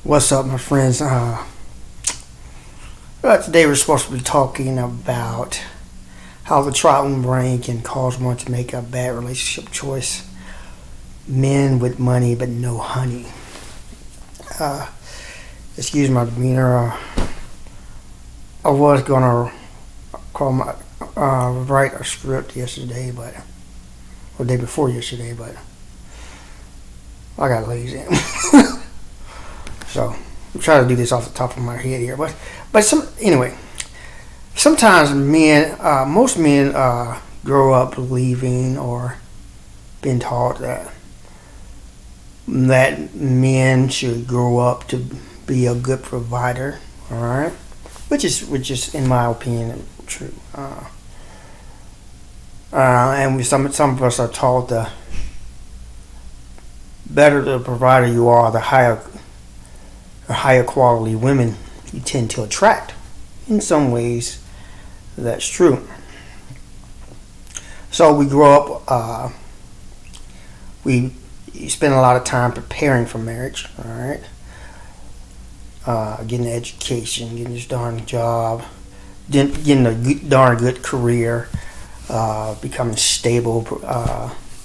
What's up, my friends? Today we're supposed to be talking about how the Triune Brain can cause one to make a bad relationship choice. Men with money but no honey. Excuse my demeanor. I was gonna write a script yesterday, or day before yesterday, but I got lazy. So I'm trying to do this off the top of my head here, but sometimes most men grow up believing or been taught that men should grow up to be a good provider. All right, which is in my opinion true. And some of us are taught the better the provider you are, the higher quality women you tend to attract. In some ways, that's true. So we grow up, we spend a lot of time preparing for marriage, all right? Getting an education, getting this darn job, getting a darn good career, becoming stable,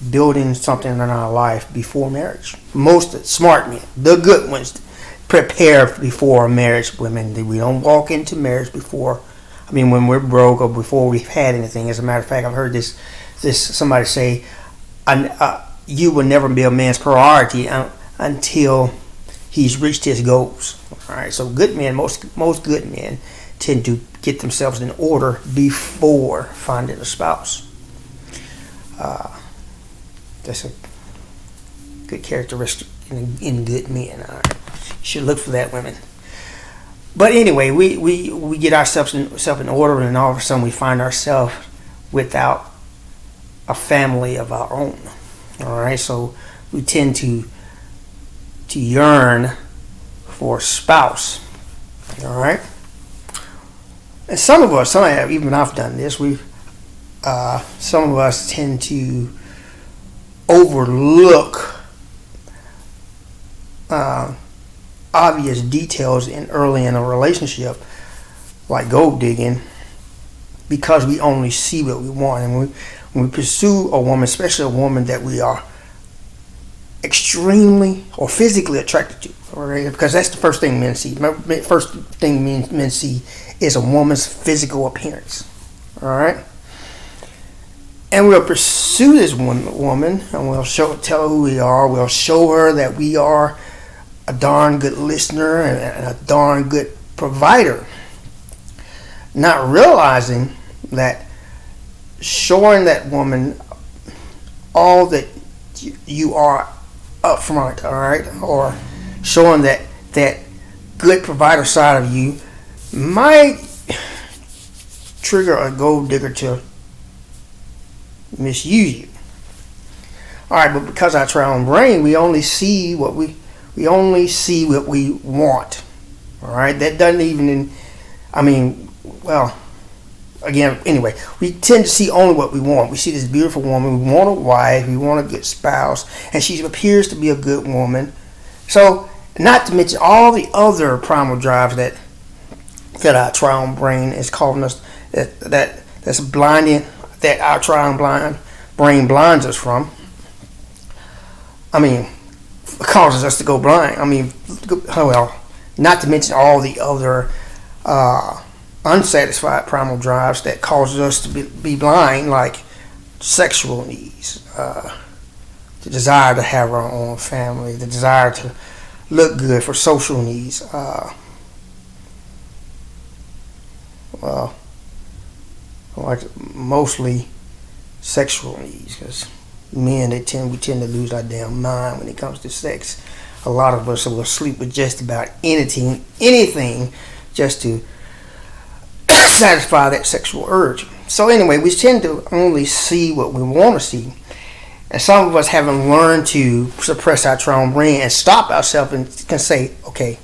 building something in our life before marriage. Most smart men, the good ones, prepare before marriage. Women, we don't walk into marriage when we're broke or before we've had anything. As a matter of fact, I've heard this somebody say, you will never be a man's priority until he's reached his goals. All right, so good men, most good men tend to get themselves in order before finding a spouse. That's a good characteristic in good men. All right. You should look for that, women. But anyway, we get ourselves in order, and all of a sudden we find ourselves without a family of our own. All right, so we tend to yearn for a spouse. All right, and some of us, even I've done this. Some of us tend to overlook obvious details early in a relationship, like gold digging, because we only see what we want. And when we pursue a woman, especially a woman that we are extremely or physically attracted to, all right? Because that's the first thing men see. First thing men see is a woman's physical appearance, all right? And we'll pursue this woman, and we'll tell her who we are. We'll show her that we are a darn good listener and a darn good provider, not realizing that showing that woman all that you are up front, all right, or showing that good provider side of you might trigger a gold digger to misuse you. All right, but because our Triune Brain, we only see what we want. All right, that doesn't even. Anyway, we tend to see only what we want. We see this beautiful woman. We want a wife. We want a good spouse, and she appears to be a good woman. So, not to mention all the other primal drives that our Triune Brain is calling us, that's blinding, that our Triune Brain blinds us from. Causes us to go blind. Not to mention all the other unsatisfied primal drives that causes us to be blind, like sexual needs, the desire to have our own family, the desire to look good for social needs. Mostly sexual needs, because men, we tend to lose our damn mind when it comes to sex. A lot of us will sleep with just about anything just to satisfy that sexual urge. So anyway, we tend to only see what we want to see. And some of us haven't learned to suppress our Triune Brain and stop ourselves and can say, okay,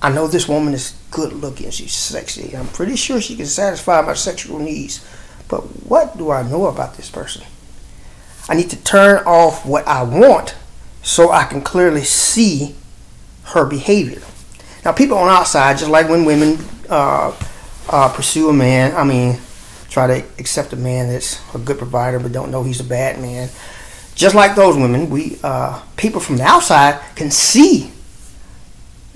I know this woman is good looking, she's sexy, I'm pretty sure she can satisfy my sexual needs, but what do I know about this person? I need to turn off what I want so I can clearly see her behavior. Now, people on the outside, just like when women pursue a man, try to accept a man that's a good provider but don't know he's a bad man. Just like those women, people from the outside can see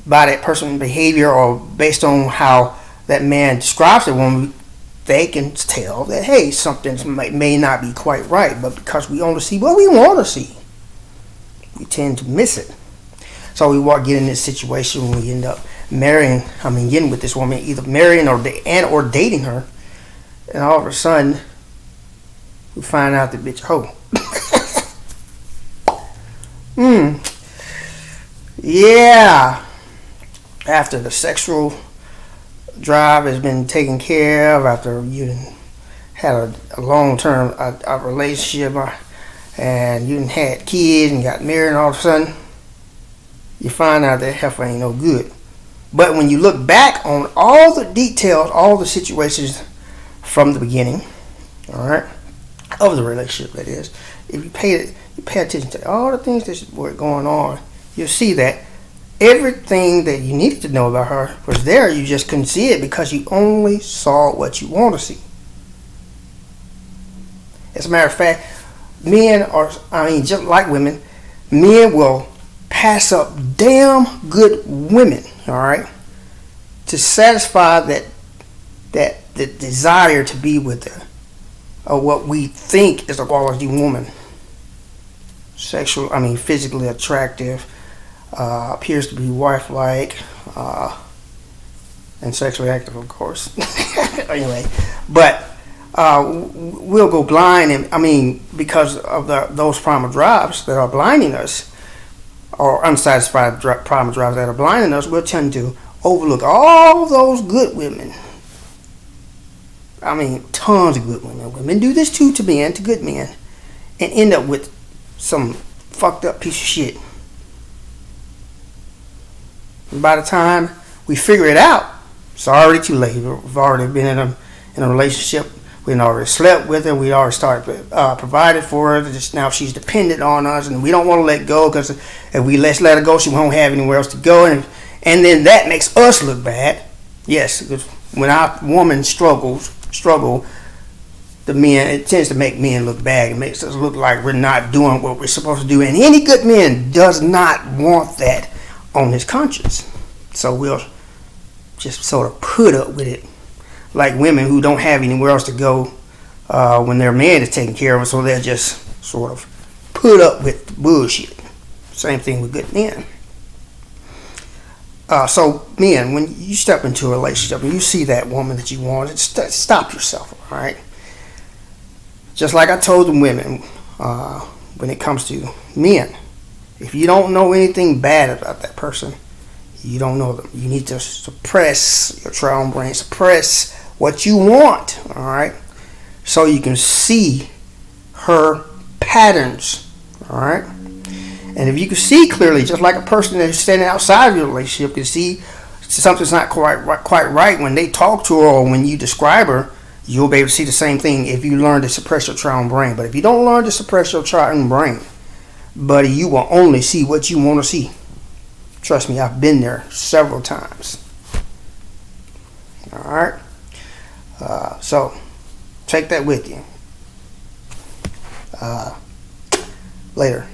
by that person's behavior or based on how that man describes the woman, they can tell that, hey, something may not be quite right. But because we only see what we want to see, we tend to miss it. So we get in this situation when we end up getting with this woman, either marrying or dating her, and all of a sudden we find out the bitch hoe. Yeah. After the sexual drive has been taken care of, after you had a long-term relationship and you had kids and got married, and all of a sudden you find out that heifer ain't no good. But when you look back on all the details, all the situations from the beginning, all right, of the relationship, that is, if you pay attention to all the things that were going on, you'll see that everything that you needed to know about her was there. You just couldn't see it because you only saw what you want to see. As a matter of fact, just like women, men will pass up damn good women, all right, to satisfy that the desire to be with what we think is a quality woman. Physically attractive, appears to be wife-like, and sexually active, of course. Anyway, but we'll go blind, and because of those primal drives that are blinding us, or unsatisfied primal drives that are blinding us, we'll tend to overlook all those good women. Tons of good women. Women do this too to good men, and end up with some fucked up piece of shit. And by the time we figure it out, it's already too late. We've already been in a relationship. We already slept with her. We already started provided for her. Just now she's dependent on us, and we don't want to let go, because if we let her go, she won't have anywhere else to go, and then that makes us look bad. Yes, because when our woman struggle, the men, it tends to make men look bad. It makes us look like we're not doing what we're supposed to do, and any good man does not want that on his conscience. So we'll just sort of put up with it, like women who don't have anywhere else to go when their man is taking care of them, so they'll just sort of put up with the bullshit. Same thing with good men. So men, when you step into a relationship and you see that woman that you want, stop yourself, all right? Just like I told the women, when it comes to men, if you don't know anything bad about that person, you don't know them. You need to suppress your triune brain, suppress what you want, all right, so you can see her patterns, all right. And if you can see clearly, just like a person that's standing outside of your relationship can see something's not quite right when they talk to her or when you describe her, you'll be able to see the same thing if you learn to suppress your triune brain. But if you don't learn to suppress your triune brain, buddy, you will only see what you want to see. Trust me, I've been there several times. All right. So take that with you. Later.